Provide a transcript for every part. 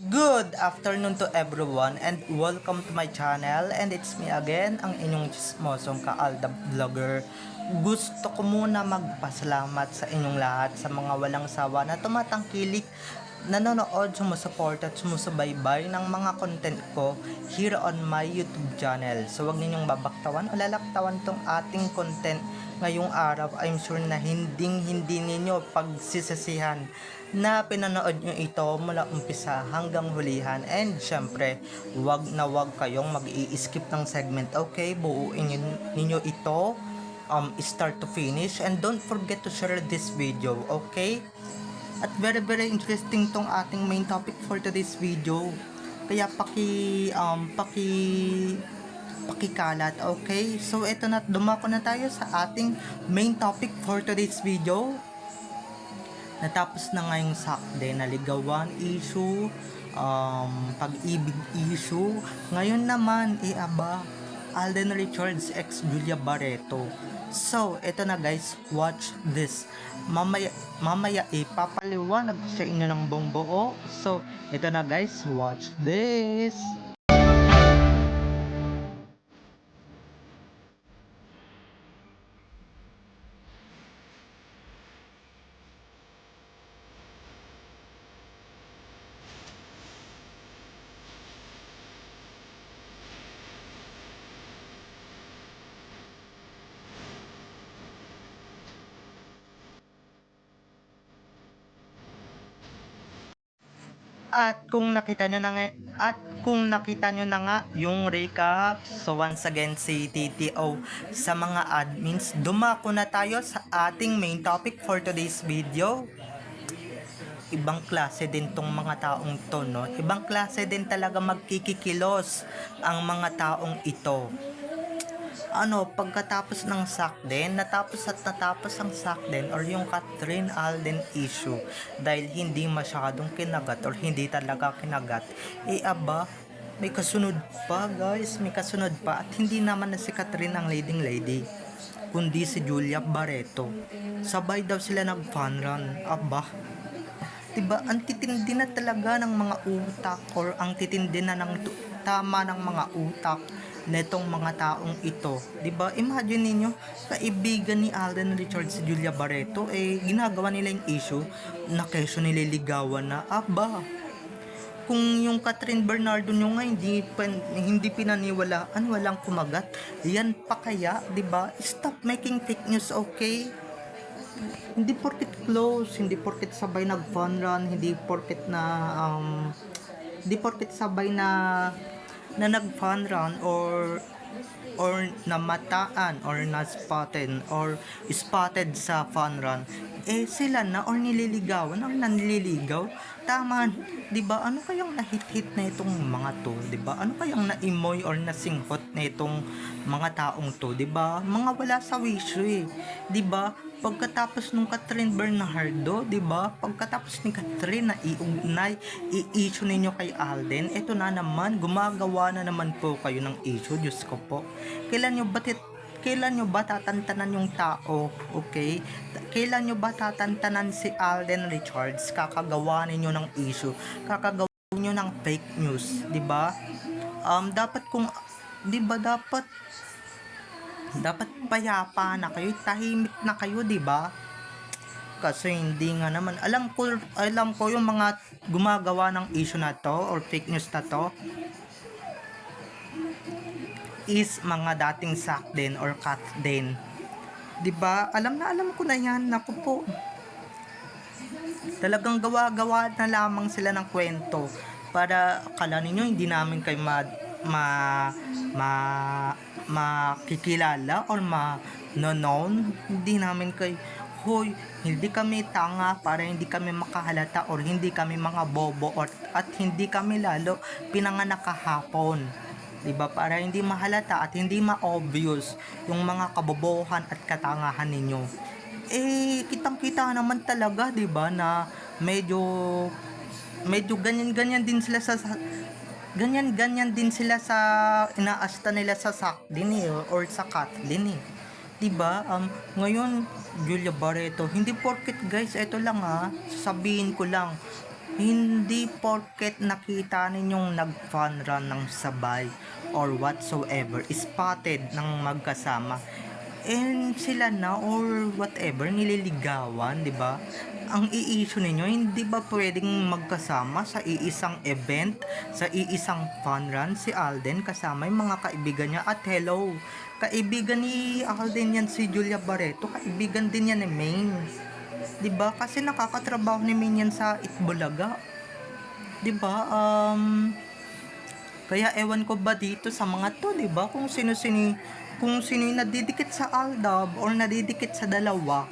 Good afternoon to everyone and welcome to my channel, and it's me again, ang inyong chismosong Kaalda Vlogger. Gusto ko muna magpasalamat sa inyong lahat sa mga walang sawa na tumatangkilik, nanonood, sumusuport at sumusubaybay ng mga content ko here on my YouTube channel. So wag ninyong babaktawan o lalaktawan tong ating content ngayong araw. I'm sure na hindi ninyo pagsisisihan na pinanood nyo ito mula umpisa hanggang hulihan, and syempre wag na wag kayong mag-i-skip ng segment. Okay, buuin ninyo ito start to finish, and don't forget to share this video. Okay, at very interesting tong ating main topic for today's video, kaya pakikalat. Okay, so eto na, dumako na tayo sa ating main topic for today's video. Natapos na ngayong sakde, naligawan issue, pag-ibig issue. Ngayon naman, Alden Richards ex Julia Barreto. So, eto na guys, watch this. Mamaya ipapaliwanag sa inyo ng buong buo. So, eto na guys, watch this. At kung nakita nyo na nga yung recap, so once again si TTO sa mga admins, dumako na tayo sa ating main topic for today's video. Ibang klase din tong mga taong to, no? Ibang klase din talaga magkikikilos ang mga taong ito. Pagkatapos ng sakden, natapos ang sakden or yung Catherine Alden issue, dahil hindi masyadong kinagat or hindi talaga kinagat, may kasunod pa guys, may kasunod pa, at hindi naman na si Catherine ang leading lady, kundi si Julia Barreto. Sabay daw sila nag-fun run. Diba, ang titindi na talaga ng mga utak, or ang titindi na ng tama ng mga utak netong mga taong ito. Diba, imagine niyo, kaibigan ni Alden Richards si Julia Barreto, ginagawa nila yung issue na kesyo nililigawan na. Kung yung Catherine Bernardo nyo nga hindi pinaniwalaan, walang kumagat, yan pa kaya, diba? Stop making fake news, okay? Hindi porket close, hindi porket sabay nag-fun run, hindi porket sabay na nag-fun run or namataan or na-spotted or spotted sa fun run, sila na or nililigawan ang nanliligaw. Tama, 'di ba? Ano kayang nahit-hit na itong mga to, 'di ba? Ano kayang na-imoy or nasinghot na itong mga taong to, 'di ba? Mga wala sa wisyo 'di ba? Pagkatapos nung Catherine Bernardo, 'di ba? Pagkatapos ni Catherine na iugnay, i-issue ninyo kay Alden, eto na naman, gumagawa na naman po kayo ng issue. Diyos ko po. Kailan nyo ba tatantanan yung tao? Okay? Kailan nyo ba tatantanan si Alden Richards? Kakagawa ninyo ng issue. Kakagawa nyo ng fake news, 'di ba? Dapat 'di ba, dapat payapa na kayo, tahimik na kayo, 'di ba? Kasi hindi nga naman, alam ko yung mga gumagawa ng issue na to or fake news na to is mga dating sakden or katden, 'di ba? Alam ko na yan. Naku po, talagang gawa-gawa na lamang sila ng kwento para akala ninyo hindi namin kayo makikilala or known. Hindi namin kayo, hoy, hindi kami tanga para hindi kami makahalata or hindi kami mga bobo at hindi kami lalo pinanganak kahapon, 'di ba? Para hindi mahalata at hindi ma-obvious yung mga kabobohan at katangahan ninyo. Kitang-kita naman talaga, 'di ba, na medyo ganyan-ganyan din sila sa inaasta nila sa Sakdin or sa Kathleen 'di ba? Ngayon Julia Barreto, hindi porket guys, ito lang sasabihin ko lang, Hindi porket nakita ninyong nag-fun run ng sabay or whatsoever, spotted ng magkasama, and sila na or whatever, nililigawan, di ba? Ang i-issue ninyo, hindi ba pwedeng magkasama sa iisang event, sa iisang fun run, si Alden kasama yung mga kaibigan niya? At hello, kaibigan ni Alden yan si Julia Barreto, kaibigan din yan ni Maine. 'Di ba? Kasi nakakatrabaho ni Maine yan sa Itbulaga. 'Di ba? Kaya ewan ko ba dito sa mga to, 'di ba? Kung sino yung nadidikit sa Aldab or nadidikit sa dalawa,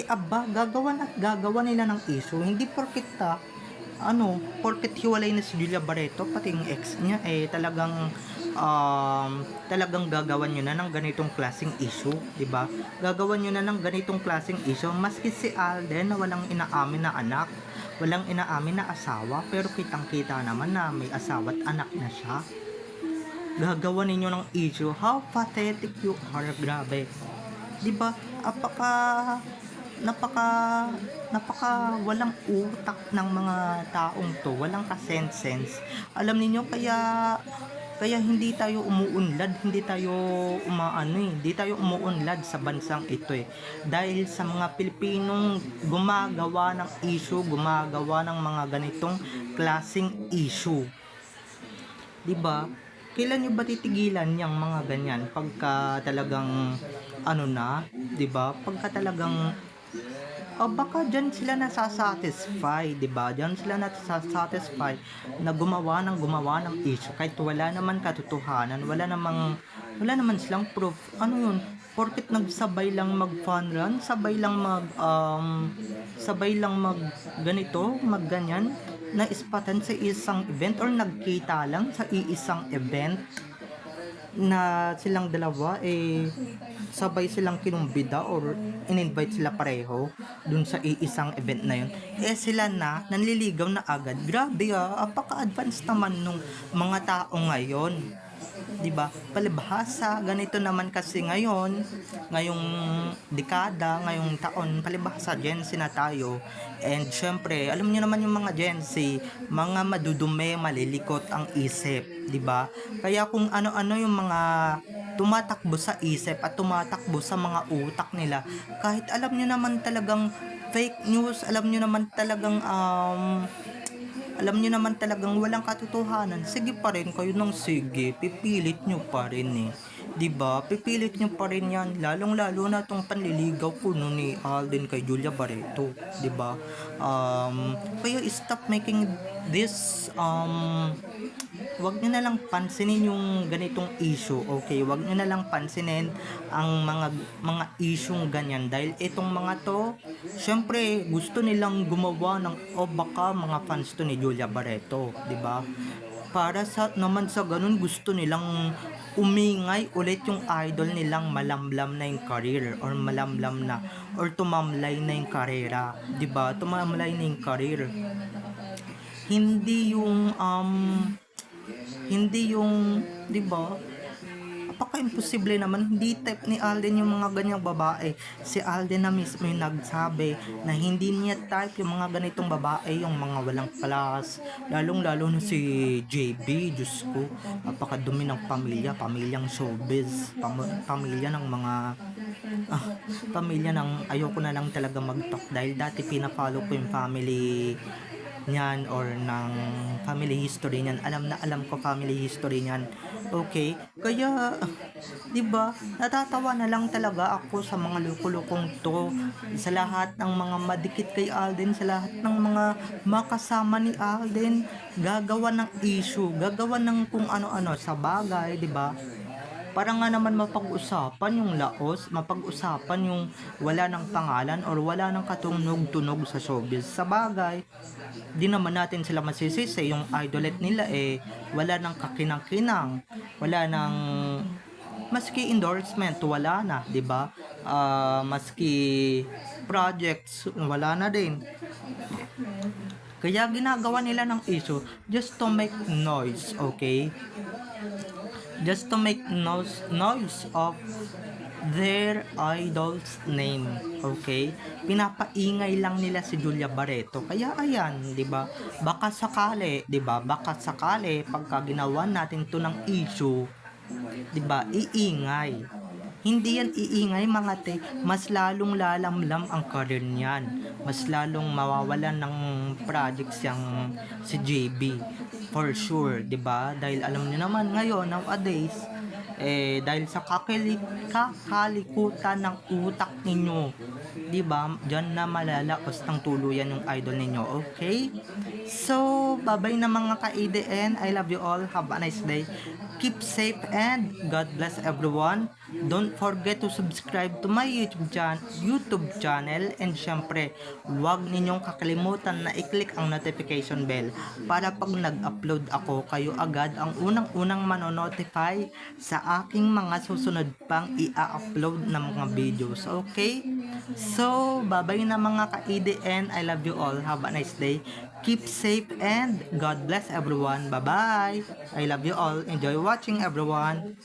aba, gagawa nila ng issue. Hindi porket porket hiwalay na si Julia Barreto, pati yung ex niya, talagang gagawan nyo na ng ganitong klaseng issue, di ba? Gagawan nyo na ng ganitong klaseng issue, maski si Alden na walang inaamin na anak, walang inaamin na asawa, pero kitang-kita naman na may asawa at anak na siya. Gagawa ninyo ng issue. How pathetic you are, grabe. Di ba? Napaka walang utak ng mga taong to, walang kasense. Alam niyo, kaya hindi tayo umuunlad, hindi tayo umuunlad sa bansang ito dahil sa mga Pilipinong gumagawa ng issue, gumagawa ng mga ganitong klaseng issue. 'Di ba? Kailan nyo ba titigilan yung mga ganyan pagka talagang 'di ba? Pagka talagang baka dyan sila nasasatisfy, 'di ba? Dyan sila nasasatisfy na gumawa ng issue kahit wala naman katotohanan, wala naman silang proof. Ano yun? Porket nagsabay lang mag-fun run, sabay lang mag ganito, magganyan, na ispatan sa isang event or nagkita lang sa iisang event na silang dalawa sabay silang kinumbida or in-invite sila pareho dun sa iisang event na yun, sila na nanliligaw na agad. Grabe, apaka-advance naman nung mga tao ngayon, 'di ba? Palibhasa, ganito naman kasi ngayong dekada, ngayong taon, palibhasa Gen Z na tayo. And syempre, alam niyo naman yung mga Gen Z, mga madudumi, malilikot ang isip, 'di ba? Kaya kung ano-ano yung mga tumatakbo sa isip at tumatakbo sa mga utak nila, kahit alam niyo naman talagang fake news, alam niyo naman talagang walang katotohanan, sige pa rin kayo ng sige, pipilit nyo pa rin 'di ba? Pipilit nyo pa rin yan, lalong-lalo na tong panliligaw po ni Alden kay Julia Barreto, 'di ba? Kaya stop making this wag nyo na lang pansinin yung ganitong issue, okay? Wag nyo na lang pansinin ang mga isyung ganyan dahil itong mga to, syempre gusto nilang gumawa ng baka mga fans to ni Julia Barreto, 'di ba? Para naman sa ganun, gusto nilang umingay ulit yung idol nilang malamlam na yung career or tumamlay na yung karera, 'di ba? Tumamlay na yung career. Hindi yung 'di ba? Apaka-imposible naman, hindi type ni Alden yung mga ganyang babae. Si Alden na mismo yung nagsabi na hindi niya type yung mga ganitong babae, yung mga walang class, lalong-lalo na si JB, Diyos ko, apakadumi ng pamilyang showbiz, pamilya ng mga pamilya ng ayoko na lang talaga mag-talk dahil dati pina-follow ko yung family niyan or ng family history niyan. Alam ko family history niyan. Okay? Kaya 'di ba? Natatawa na lang talaga ako sa mga lukulukong to, sa lahat ng mga madikit kay Alden, sa lahat ng mga makasama ni Alden, gagawa ng issue, gagawa ng kung ano-ano sa bagay, 'di ba? Para nga naman mapag-usapan yung laos, mapag-usapan yung wala ng pangalan or wala ng katunog-tunog sa showbiz. Sa bagay, di naman natin sila masisisi, yung idolette nila wala ng kakinang-kinang, wala ng maski endorsement, wala na, 'di ba? Maski projects, wala na din. Kaya ginagawa nila ng issue just to make noise, okay? Just to make noise of their idol's name. Okay? Pinapaingay lang nila si Julia Barreto. Kaya ayan, 'di ba? Baka sakali, 'di ba? Baka sakali pagka ginawa natin 'to ng issue, 'di ba? Iingay. Hindi yan iingay mga te, mas lalong lalamlam ang career niyan. Mas lalong mawawalan ng projects yang si JB. For sure, 'di ba? Dahil alam niyo naman ngayon nowadays dahil sa kakalikutan ng utak ninyo, 'di ba? Diyan na malalaos ng tuluyan yung idol ninyo. Okay? So, bye-bye na mga ka-ADN. I love you all. Have a nice day. Keep safe and God bless everyone. Don't forget to subscribe to my YouTube channel and syempre, huwag ninyong kakalimutan na i-click ang notification bell para pag nag-upload ako, kayo agad ang unang-unang manonotify sa aking mga susunod pang i-upload na mga videos. Okay? So, bye-bye na mga ka-ADN. I love you all. Have a nice day. Keep safe and God bless everyone. Bye-bye. I love you all. Enjoy watching everyone.